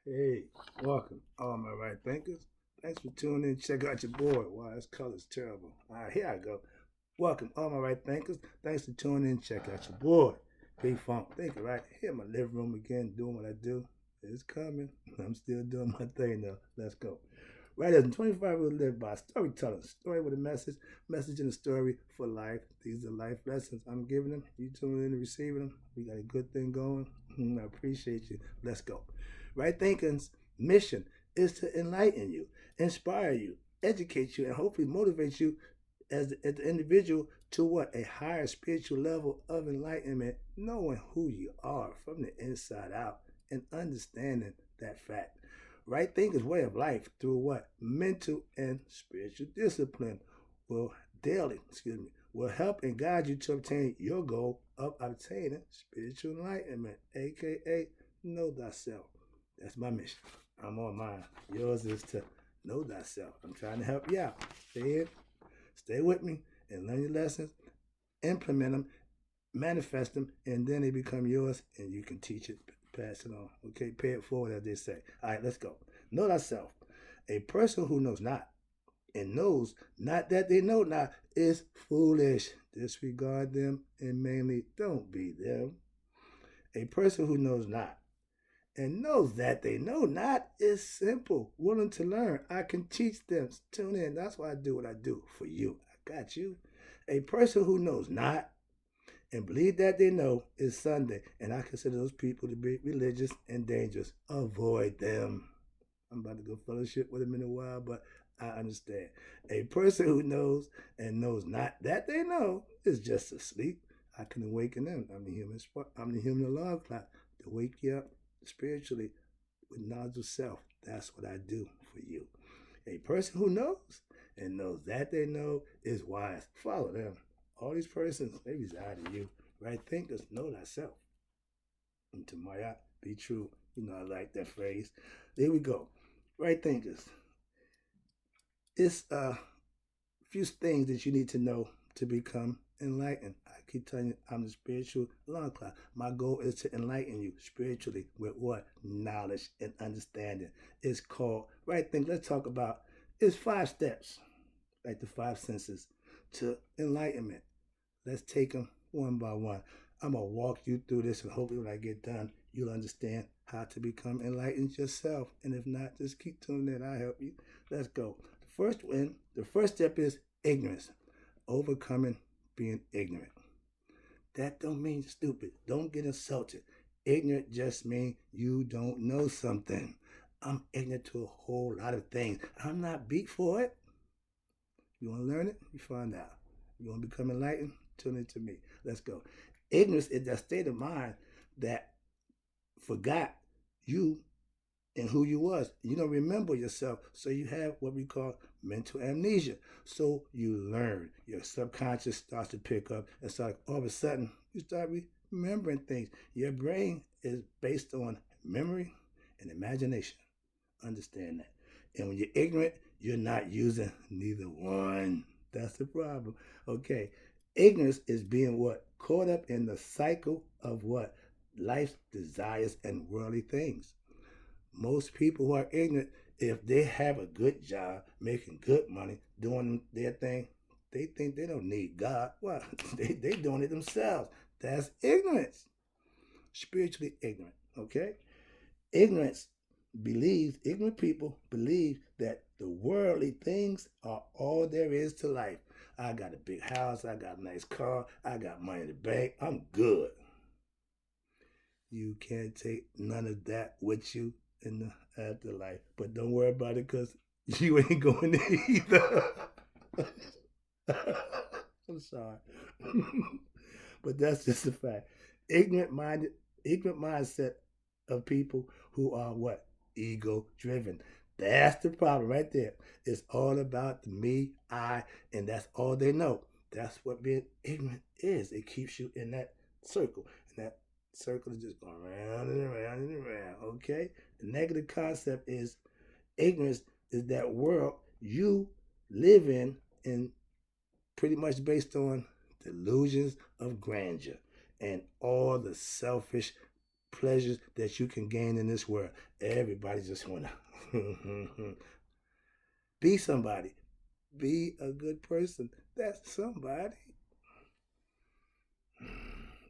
Hey, welcome, all my right thinkers. Thanks for tuning in. Check out your board. Wow, this color's terrible. All right, here I go. Welcome, all my right thinkers. Thanks for tuning in. Check out your board. Big Funk Thinker, right? Here in my living room again, doing what I do. It's coming. I'm still doing my thing though. Let's go. Right as in 25 we live by storytelling. Story with a message in a story for life. These are life lessons I'm giving them. You tuning in and receiving them. We got a good thing going. I appreciate you. Let's go. Right thinking's mission is to enlighten you, inspire you, educate you, and hopefully motivate you as the individual to what? A higher spiritual level of enlightenment, knowing who you are from the inside out and understanding that fact. Right thinking's way of life through what? Mental and spiritual discipline will will help and guide you to obtain your goal of obtaining spiritual enlightenment, aka know thyself. That's my mission. I'm on mine. Yours is to know thyself. I'm trying to help you out. Stay with me, and learn your lessons, implement them, manifest them, and then they become yours, and you can teach it, pass it on. Okay, pay it forward, as they say. All right, let's go. Know thyself. A person who knows not and knows not that they know not is foolish. Disregard them and mainly don't be them. A person who knows not and knows that they know not is simple, willing to learn. I can teach them. Tune in. That's why I do what I do for you. I got you. A person who knows not and believe that they know is Sunday, and I consider those people to be religious and dangerous. Avoid them. I'm about to go fellowship with them in a while, but I understand. A person who knows and knows not that they know is just asleep. I can awaken them. I'm the human alarm clock to wake you up spiritually with knowledge of self. That's what I do for you. A person who knows and knows that they know is wise. Follow them. All these persons, they reside in you. Right thinkers, know thyself. And to Maya, be true. You know, I like that phrase. There we go. Right thinkers. It's a few things that you need to know to become enlightened. I keep telling you, I'm the spiritual alarm clock. My goal is to enlighten you spiritually with what? Knowledge and understanding. It's called right thing. Let's talk about it's 5 steps, like the 5 senses, to enlightenment. Let's take them one by one. I'm going to walk you through this, and hopefully, when I get done, you'll understand how to become enlightened yourself. And if not, just keep tuning in. I'll help you. Let's go. The first step is ignorance, overcoming being ignorant. That don't mean stupid. Don't get insulted. Ignorant just means you don't know something. I'm ignorant to a whole lot of things. I'm not beat for it. You want to learn it? You find out. You want to become enlightened? Tune into me. Let's go. Ignorance is that state of mind that forgot you and who you was. You don't remember yourself, so you have what we call mental amnesia. So you learn. Your subconscious starts to pick up, and so all of a sudden you start remembering things. Your brain is based on memory and imagination. Understand that. And when you're ignorant, you're not using neither one. That's the problem. Okay. Ignorance is being what? Caught up in the cycle of what? Life's desires and worldly things. Most people who are ignorant, if they have a good job, making good money, doing their thing, they think they don't need God. Well, they doing it themselves. That's ignorance. Spiritually ignorant. Okay? Ignorance ignorant people believe that the worldly things are all there is to life. I got a big house, I got a nice car, I got money in the bank, I'm good. You can't take none of that with you in the afterlife. But don't worry about it because you ain't going there either. I'm sorry. But that's just a fact. Ignorant mindset of people who are what? Ego driven. That's the problem right there. It's all about the me, I, and that's all they know. That's what being ignorant is. It keeps you in that circle. And that circle is just going round and around and around. Okay? The negative concept is ignorance is that world you live in pretty much based on delusions of grandeur and all the selfish pleasures that you can gain in this world. Everybody just want to be somebody. Be a good person. That's somebody.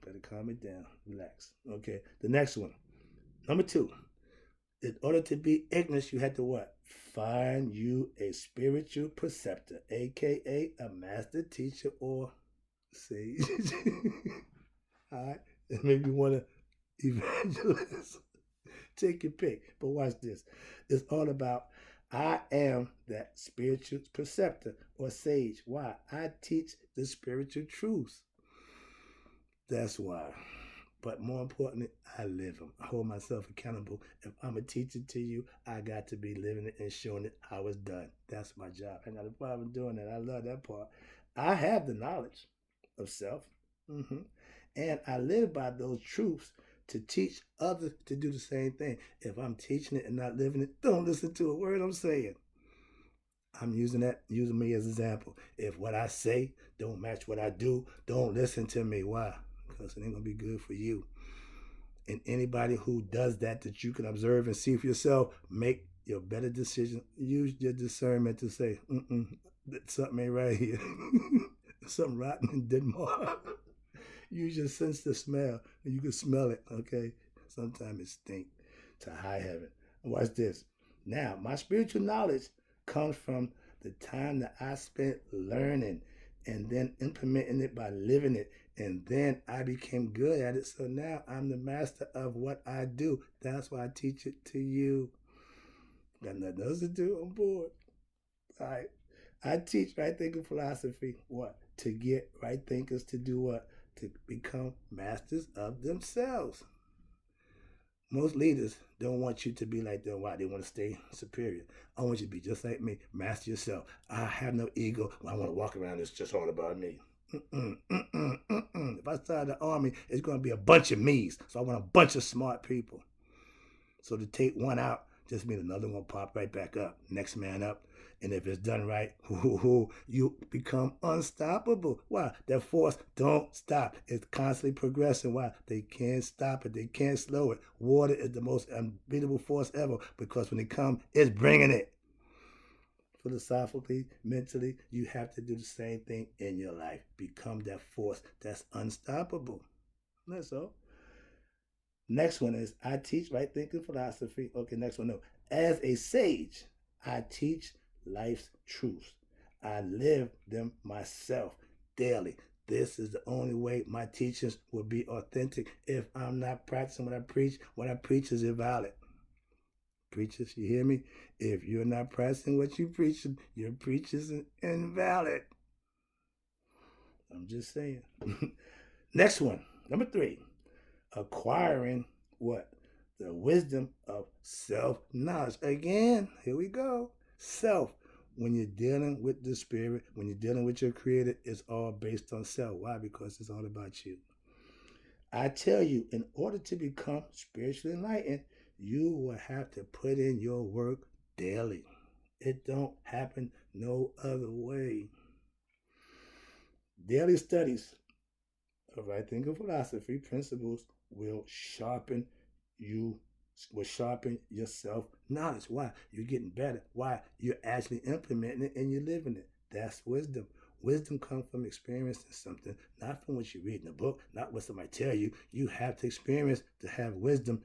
Better calm it down. Relax. Okay. The next one. Number 2. In order to be ignorant, you had to what? Find you a spiritual preceptor, aka a master teacher or sage. All right. And maybe you want to evangelist. Take your pick. But watch this. It's all about I am that spiritual preceptor or sage. Why? I teach the spiritual truths. That's why. But more importantly, I live them. I hold myself accountable. If I'm a teacher to you, I got to be living it and showing it how it's done. That's my job. I got a problem doing that. I love that part. I have the knowledge of self. hmm And I live by those truths to teach others to do the same thing. If I'm teaching it and not living it, don't listen to a word I'm saying. I'm using me as an example. If what I say don't match what I do, don't listen to me. Why? Because it ain't gonna be good for you. And anybody who does that you can observe and see for yourself, make your better decision. Use your discernment to say, something ain't right here. Something rotten in Denmark. Use your sense to smell, and you can smell it. Okay, sometimes it stinks to high heaven. Watch this. Now, my spiritual knowledge comes from the time that I spent learning and then implementing it by living it. And then I became good at it. So now I'm the master of what I do. That's why I teach it to you. Got nothing else to do. I'm bored. All right. I teach right thinking philosophy. What? To get right thinkers to do what? To become masters of themselves. Most leaders don't want you to be like them. Why? They want to stay superior. I want you to be just like me. Master yourself. I have no ego. I want to walk around. It's just all about me. If I start the army, it's going to be a bunch of me's. So I want a bunch of smart people. So to take one out just means another one pop right back up. Next man up. And if it's done right, you become unstoppable. Why? That force don't stop. It's constantly progressing. Why? They can't stop it. They can't slow it. Water is the most unbeatable force ever because when it comes, it's bringing it. Philosophically, mentally, you have to do the same thing in your life. Become that force that's unstoppable. That's all. Next one is I teach right thinking philosophy. Okay, next one. No. As a sage, I teach life's truths. I live them myself daily. This is the only way my teachings will be authentic. If I'm not practicing what I preach is invalid. Preachers, you hear me? If you're not practicing what you preaching, your preach is invalid. I'm just saying. Next one, number 3, acquiring what? The wisdom of self-knowledge. Again, here we go. Self. When you're dealing with the spirit, when you're dealing with your creator, it's all based on self. Why? Because it's all about you. I tell you, in order to become spiritually enlightened, you will have to put in your work daily. It don't happen no other way. Daily studies of right thinking philosophy principles will sharpen you, will sharpen your self knowledge. Why? You're getting better. Why? You're actually implementing it and you're living it. That's wisdom. Wisdom comes from experiencing something, not from what you read in a book, not what somebody tell you. You have to experience to have wisdom.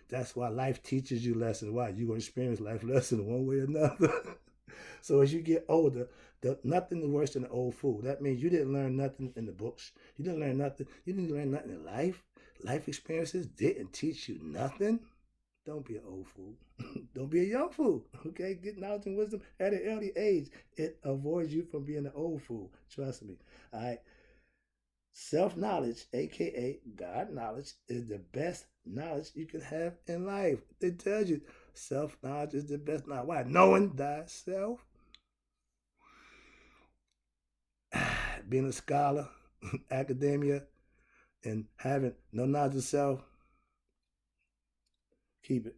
That's why life teaches you lessons. Why? You're going to experience life lessons one way or another. So as you get older, nothing is worse than an old fool. That means you didn't learn nothing in the books. You didn't learn nothing. You didn't learn nothing in life. Life experiences didn't teach you nothing. Don't be an old fool. Don't be a young fool. Okay? Get knowledge and wisdom at an early age. It avoids you from being an old fool. Trust me. All right. Self-knowledge, aka God knowledge, is the best knowledge you can have in life. They tell you self-knowledge is the best knowledge. Why? Knowing thyself. Being a scholar, academia, and having no knowledge of self, keep it.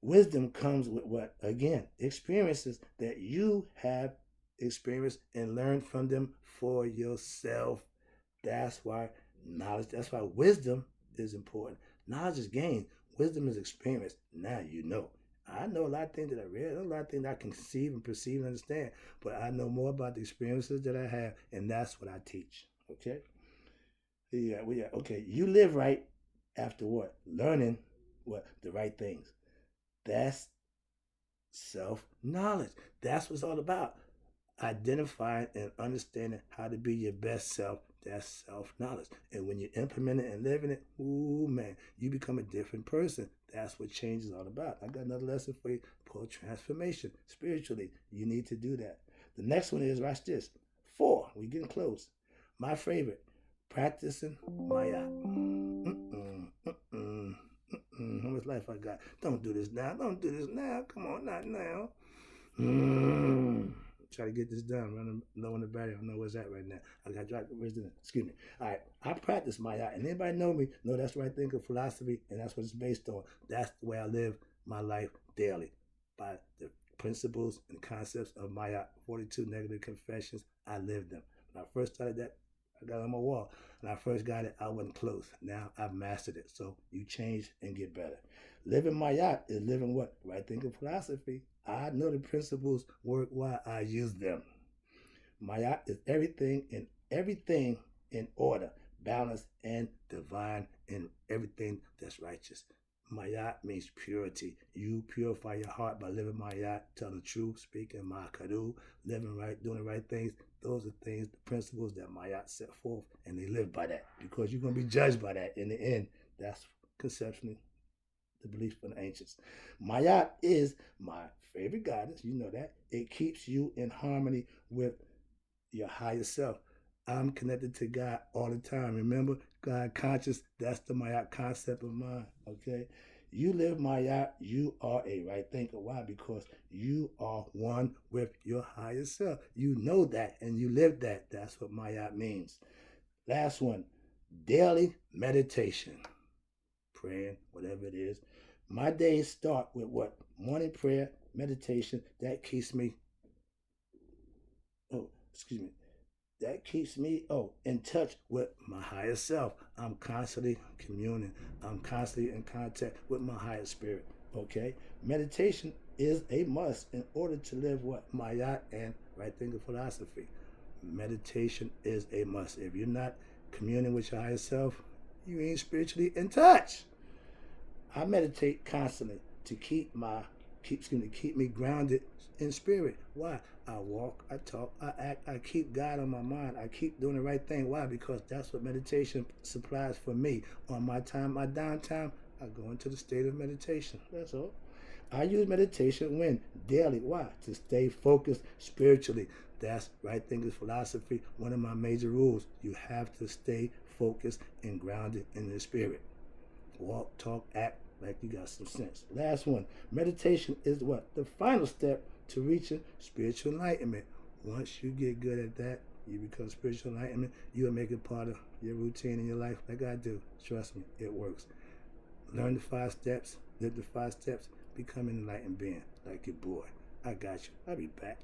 Wisdom comes with what? Again, experiences that you have experienced and learned from them for yourself. That's why knowledge, that's why wisdom is important. Knowledge is gained. Wisdom is experience. Now you know. I know a lot of things that I read, a lot of things I can conceive and perceive and understand, but I know more about the experiences that I have, and that's what I teach. Okay? Okay. You live right after what? Learning what? The right things. That's self knowledge. That's what it's all about. Identifying and understanding how to be your best self. That's self knowledge. And when you implement it and live in it, ooh man, you become a different person. That's what change is all about. I got another lesson for you called transformation. Spiritually, you need to do that. The next one is, watch this. 4, we getting close. My favorite, practicing Maya. How much life I got? Don't do this now. Don't do this now. Come on, not now. Try to get this done. Running low on the battery. I don't know where's that right now. I got dropped. Where's the? Excuse me. All right. I practice my art, and anybody know me? Know that's the right thing of philosophy, and that's what it's based on. That's the way I live my life daily, by the principles and concepts of my art. 42 negative confessions. I live them. When I first started that, I got it on my wall. When I first got it, I wasn't close. Now I've mastered it. So you change and get better. Living my art is living what? Right thinking philosophy. I know the principles work while I use them. Mayat is everything in order, balance, and divine, and everything that's righteous. Mayat means purity. You purify your heart by living Mayat, telling the truth, speaking Makadu, living right, doing the right things. Those are things, the principles that Mayat set forth, and they live by that because you're going to be judged by that in the end. That's conceptually the belief of the ancients. Mayat is my favorite goddess. You know that. It keeps you in harmony with your higher self. I'm connected to God all the time. Remember, God conscious, that's the Mayat concept of mine. Okay? You live Mayat, you are a right thinker. Why? Because you are one with your higher self. You know that and you live that. That's what Mayat means. Last one, daily meditation. Praying, whatever it is. My days start with what? Morning prayer, meditation. That keeps me, that keeps me in touch with my higher self. I'm constantly communing. I'm constantly in contact with my higher spirit. Okay? Meditation is a must in order to live what? Mayat and right thinking philosophy. Meditation is a must. If you're not communing with your higher self, you ain't spiritually in touch. I meditate constantly to keep me grounded in spirit. Why? I walk, I talk, I act, I keep God on my mind. I keep doing the right thing. Why? Because that's what meditation supplies for me. On my downtime, I go into the state of meditation. That's all. I use meditation when? Daily. Why? To stay focused spiritually. That's right thinking philosophy. One of my major rules. You have to stay focused and grounded in the spirit. Walk, talk, act like you got some sense. Last one. Meditation is what? The final step to reaching spiritual enlightenment. Once you get good at that, you become spiritual enlightenment, you'll make it part of your routine in your life like I do. Trust me, it works. Learn the 5 steps, live the 5 steps, become an enlightened being like your boy. I got you. I'll be back.